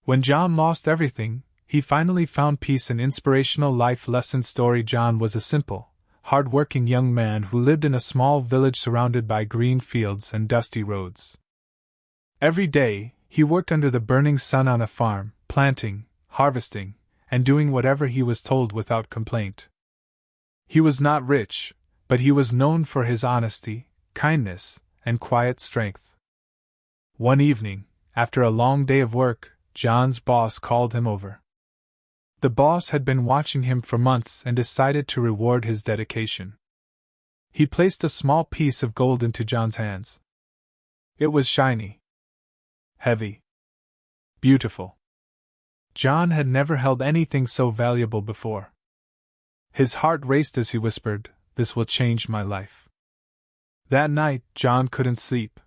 When John lost everything, he finally found peace. An inspirational life lesson story. John was a simple, hard-working young man who lived in a small village surrounded by green fields and dusty roads. Every day, he worked under the burning sun on a farm, planting, harvesting, and doing whatever he was told without complaint. He was not rich, but he was known for his honesty, kindness, and quiet strength. One evening, after a long day of work, John's boss called him over. The boss had been watching him for months and decided to reward his dedication. He placed a small piece of gold into John's hands. It was shiny, heavy, beautiful. John had never held anything so valuable before. His heart raced as he whispered, "This will change my life." That night, John couldn't sleep.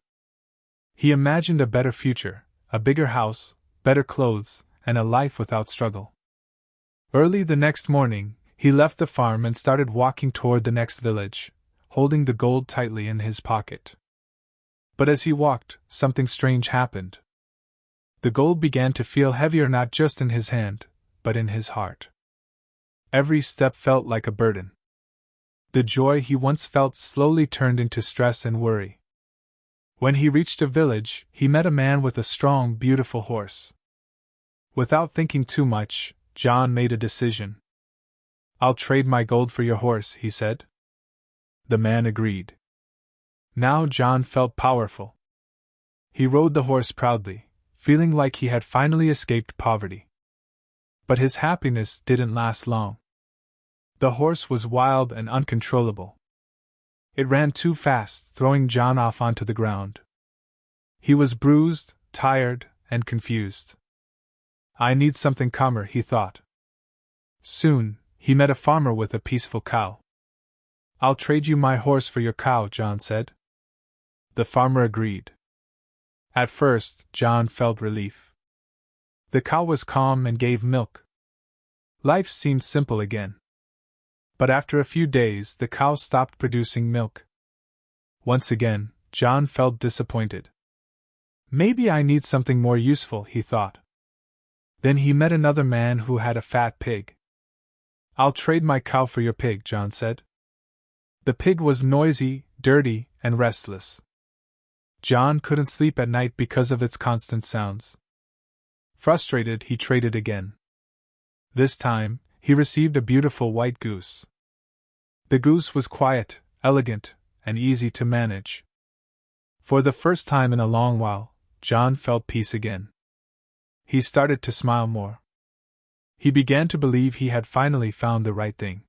He imagined a better future, a bigger house, better clothes, and a life without struggle. Early the next morning, he left the farm and started walking toward the next village, holding the gold tightly in his pocket. But as he walked, something strange happened. The gold began to feel heavier, not just in his hand, but in his heart. Every step felt like a burden. The joy he once felt slowly turned into stress and worry. When he reached a village, he met a man with a strong, beautiful horse. Without thinking too much, John made a decision. "I'll trade my gold for your horse," he said. The man agreed. Now John felt powerful. He rode the horse proudly, feeling like he had finally escaped poverty. But his happiness didn't last long. The horse was wild and uncontrollable. It ran too fast, throwing John off onto the ground. He was bruised, tired, and confused. "I need something calmer," he thought. Soon, he met a farmer with a peaceful cow. "I'll trade you my horse for your cow," John said. The farmer agreed. At first, John felt relief. The cow was calm and gave milk. Life seemed simple again. But after a few days, the cow stopped producing milk. Once again, John felt disappointed. "Maybe I need something more useful," he thought. Then he met another man who had a fat pig. "I'll trade my cow for your pig," John said. The pig was noisy, dirty, and restless. John couldn't sleep at night because of its constant sounds. Frustrated, he traded again. This time, he received a beautiful white goose. The goose was quiet, elegant, and easy to manage. For the first time in a long while, John felt peace again. He started to smile more. He began to believe he had finally found the right thing.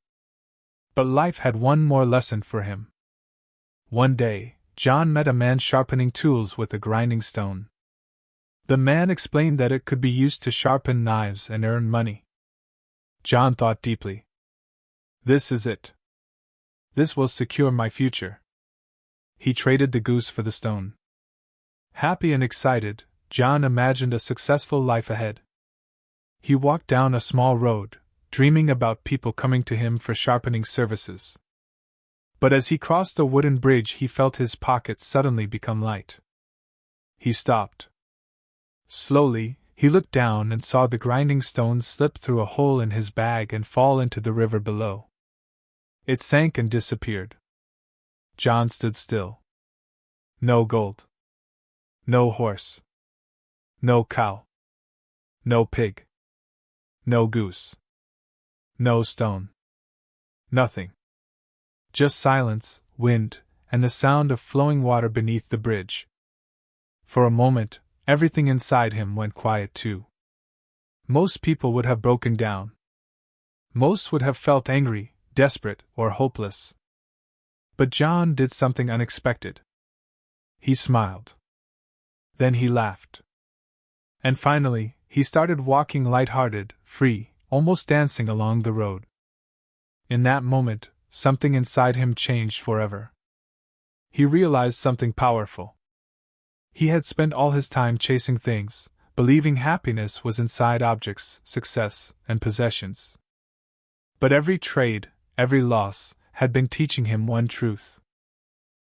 But life had one more lesson for him. One day, John met a man sharpening tools with a grinding stone. The man explained that it could be used to sharpen knives and earn money. John thought deeply. "This is it. This will secure my future." He traded the goose for the stone. Happy and excited, John imagined a successful life ahead. He walked down a small road, dreaming about people coming to him for sharpening services. But as he crossed a wooden bridge, he felt his pockets suddenly become light. He stopped. Slowly, he looked down and saw the grinding stone slip through a hole in his bag and fall into the river below. It sank and disappeared. John stood still. No gold. No horse. No cow. No pig. No goose. No stone. Nothing. Just silence, wind, and the sound of flowing water beneath the bridge. For a moment, everything inside him went quiet too. Most people would have broken down. Most would have felt angry, desperate, or hopeless. But John did something unexpected. He smiled. Then he laughed. And finally, he started walking light-hearted, free, almost dancing along the road. In that moment, something inside him changed forever. He realized something powerful. He had spent all his time chasing things, believing happiness was inside objects, success, and possessions. But every trade, every loss, had been teaching him one truth.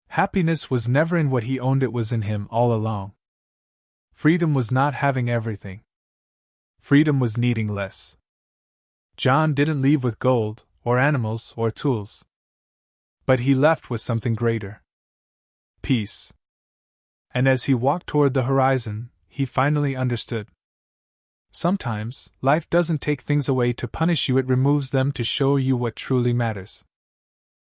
Happiness was never in what he owned, it was in him all along. Freedom was not having everything. freedom was needing less. John didn't leave with gold, or animals, or tools. But he left with something greater: peace. And as he walked toward the horizon, he finally understood. Sometimes, life doesn't take things away to punish you, it removes them to show you what truly matters.